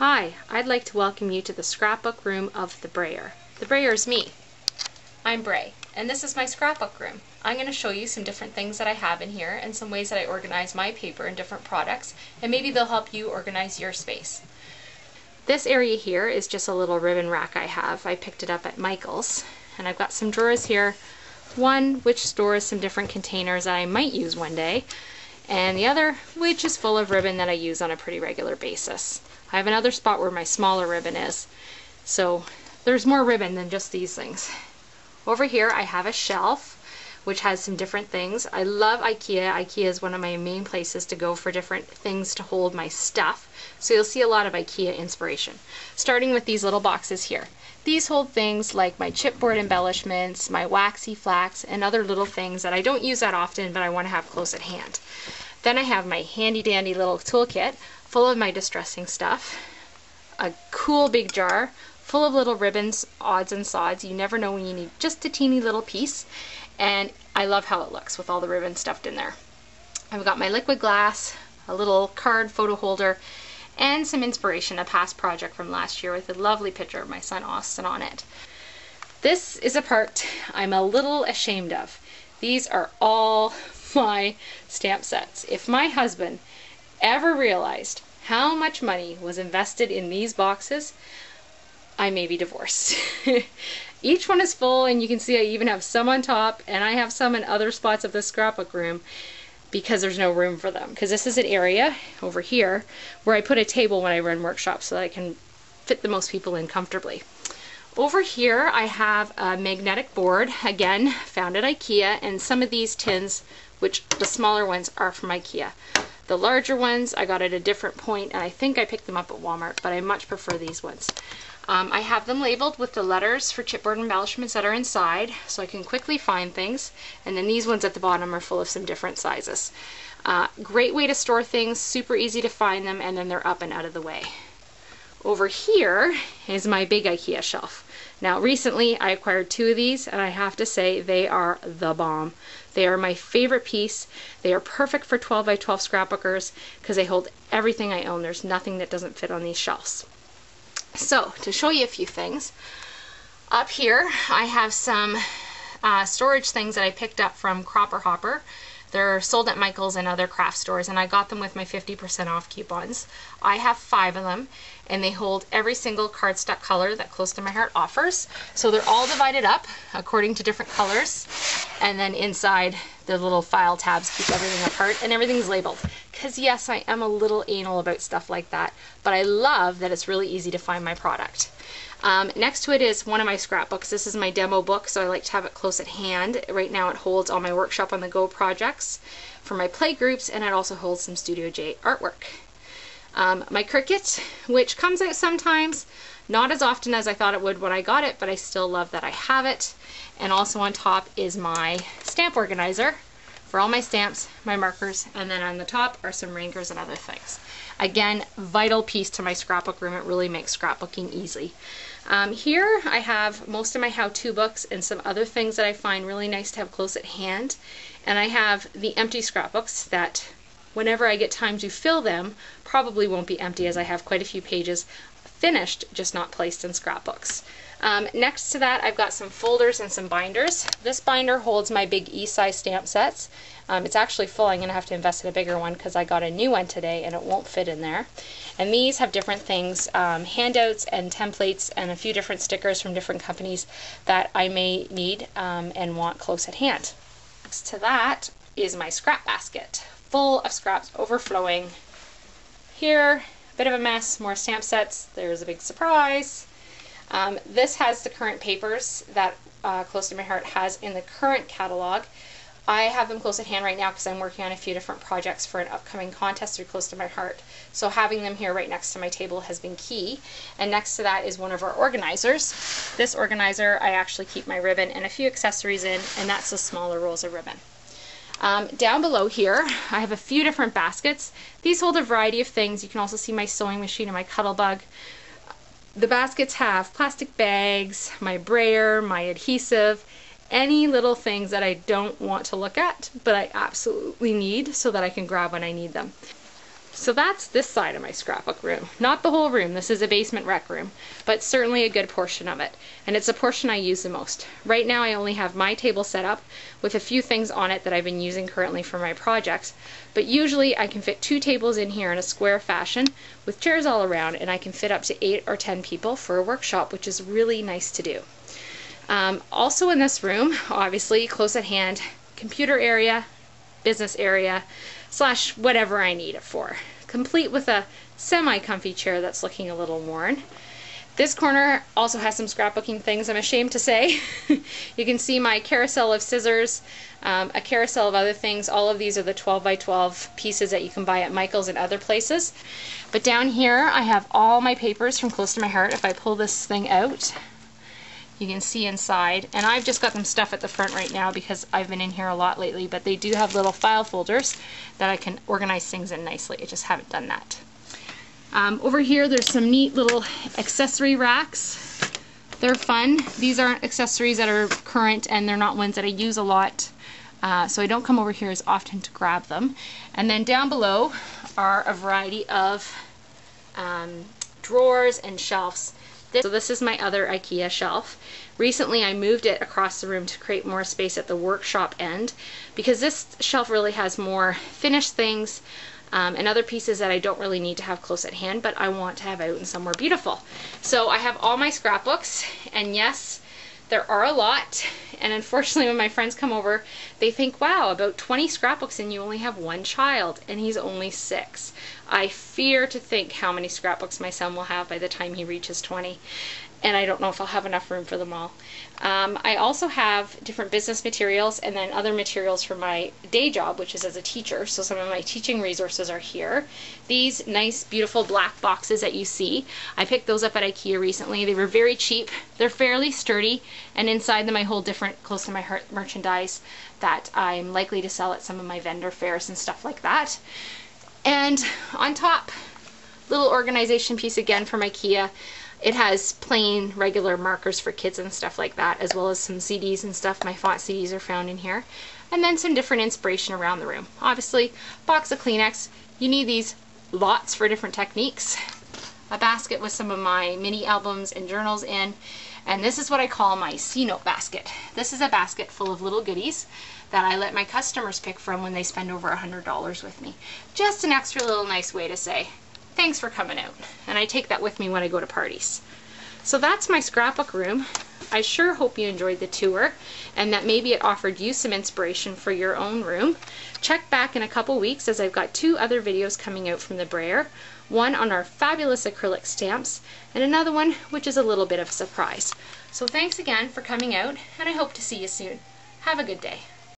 Hi, I'd like to welcome you to the scrapbook room of the Brae-er. The Brae-er is me. I'm Brae, and this is my scrapbook room. I'm going to show you some different things that I have in here and some ways that I organize my paper and different products, and maybe they'll help you organize your space. This area here is just a little ribbon rack I have. I picked it up at Michael's, and I've got some drawers here. One which stores some different containers that I might use one day, and the other which is full of ribbon that I use on a pretty regular basis. I have another spot where my smaller ribbon is, so there's more ribbon than just these things. Over here I have a shelf which has some different things. I love IKEA. IKEA is one of my main places to go for different things to hold my stuff, so you'll see a lot of IKEA inspiration. Starting with these little boxes here. These hold things like my chipboard embellishments, my waxy flax, and other little things that I don't use that often but I want to have close at hand. Then I have my handy dandy little toolkit full of my distressing stuff, a cool big jar full of little ribbons, odds and sods. You never know when you need just a teeny little piece, and I love how it looks with all the ribbon stuffed in there. I've got my liquid glass, a little card photo holder, and some inspiration, a past project from last year with a lovely picture of my son Austin on it. This is a part I'm a little ashamed of. These are all my stamp sets. If my husband ever realized how much money was invested in these boxes, I may be divorced. Each one is full, and you can see I even have some on top, and I have some in other spots of the scrapbook room because there's no room for them. Because this is an area over here where I put a table when I run workshops so that I can fit the most people in comfortably. Over here I have a magnetic board, again found at IKEA, and some of these tins, which the smaller ones are from IKEA. The larger ones I got at a different point, and I think I picked them up at Walmart, but I much prefer these ones. I have them labeled with the letters for chipboard embellishments that are inside, so I can quickly find things, and then these ones at the bottom are full of some different sizes. Great way to store things, super easy to find them, and then they're up and out of the way. Over here is my big IKEA shelf. Now recently I acquired two of these, and I have to say they are the bomb. They are my favorite piece. They are perfect for 12 by 12 scrapbookers because they hold everything I own. There's nothing that doesn't fit on these shelves. So to show you a few things, up here I have some storage things that I picked up from Hopper. They're sold at Michael's and other craft stores, and I got them with my 50% off coupons. I have 5 of them, and they hold every single cardstock color that Close to My Heart offers. So they're all divided up according to different colors, and then inside the little file tabs keep everything apart, and everything's labeled. Because yes, I am a little anal about stuff like that, but I love that it's really easy to find my product. Next to it is one of my scrapbooks. This is my demo book, so I like to have it close at hand. Right now it holds all my workshop on the go projects for my play groups, and it also holds some Studio J artwork. My Cricut, which comes out sometimes, not as often as I thought it would when I got it, but I still love that I have it. And also on top is my stamp organizer for all my stamps, my markers, and then on the top are some ringers and other things. Again, vital piece to my scrapbook room. It really makes scrapbooking easy. Here I have most of my how-to books and some other things that I find really nice to have close at hand. And I have the empty scrapbooks that whenever I get time to fill them probably won't be empty, as I have quite a few pages finished, just not placed in scrapbooks. Next to that I've got some folders and some binders. This binder holds my big E-size stamp sets. It's actually full. I'm going to have to invest in a bigger one because I got a new one today and it won't fit in there. And these have different things, handouts and templates and a few different stickers from different companies that I may need and want close at hand. Next to that is my scrap basket, full of scraps overflowing. Here, a bit of a mess, more stamp sets. There's a big surprise. This has the current papers that Close to My Heart has in the current catalog. I have them close at hand right now because I'm working on a few different projects for an upcoming contest through Close to My Heart. So having them here right next to my table has been key. And next to that is one of our organizers. This organizer I actually keep my ribbon and a few accessories in, and that's the smaller rolls of ribbon. Down below here I have a few different baskets. These hold a variety of things. You can also see my sewing machine and my Cuttlebug. The baskets have plastic bags, my Brae-er, my adhesive, any little things that I don't want to look at, but I absolutely need so that I can grab when I need them. So that's this side of my scrapbook room. Not the whole room, this is a basement rec room, but certainly a good portion of it. And it's a portion I use the most. Right now I only have my table set up with a few things on it that I've been using currently for my projects, but usually I can fit 2 tables in here in a square fashion with chairs all around, and I can fit up to 8 or 10 people for a workshop, which is really nice to do. Also in this room, obviously close at hand, computer area, business area, / whatever I need it for, complete with a semi-comfy chair that's looking a little worn. This corner also has some scrapbooking things, I'm ashamed to say. You can see my carousel of scissors, a carousel of other things. All of these are the 12 by 12 pieces that you can buy at Michael's and other places. But down here I have all my papers from Close to My Heart. If I pull this thing out, you can see inside, and I've just got them stuffed at the front right now because I've been in here a lot lately, but they do have little file folders that I can organize things in nicely. I just haven't done that. Over here there's some neat little accessory racks. They're fun. These aren't accessories that are current, and they're not ones that I use a lot, so I don't come over here as often to grab them. And then down below are a variety of drawers and shelves. So this is my other IKEA shelf. Recently I moved it across the room to create more space at the workshop end, because this shelf really has more finished things and other pieces that I don't really need to have close at hand, but I want to have out in somewhere beautiful. So I have all my scrapbooks, and yes, there are a lot, and unfortunately when my friends come over, they think, wow, about 20 scrapbooks and you only have 1 child, and he's only 6. I fear to think how many scrapbooks my son will have by the time he reaches 20, and I don't know if I'll have enough room for them all. I also have different business materials and then other materials for my day job, which is as a teacher, so some of my teaching resources are here. These nice, beautiful black boxes that you see, I picked those up at IKEA recently. They were very cheap, they're fairly sturdy, and inside them I hold different Close to My Heart merchandise that I'm likely to sell at some of my vendor fairs and stuff like that. And on top, little organization piece again from IKEA. It has plain regular markers for kids and stuff like that, as well as some CDs and stuff. My font CDs are found in here. And then some different inspiration around the room. Obviously, box of Kleenex. You need these lots for different techniques. A basket with some of my mini albums and journals in. And this is what I call my C-note basket. This is a basket full of little goodies that I let my customers pick from when they spend over $100 with me. Just an extra little nice way to say, thanks for coming out. And I take that with me when I go to parties. So that's my scrapbook room. I sure hope you enjoyed the tour and that maybe it offered you some inspiration for your own room. Check back in a couple weeks, as I've got 2 other videos coming out from the Brae-er. One on our fabulous acrylic stamps, and another one which is a little bit of a surprise. So thanks again for coming out, and I hope to see you soon. Have a good day.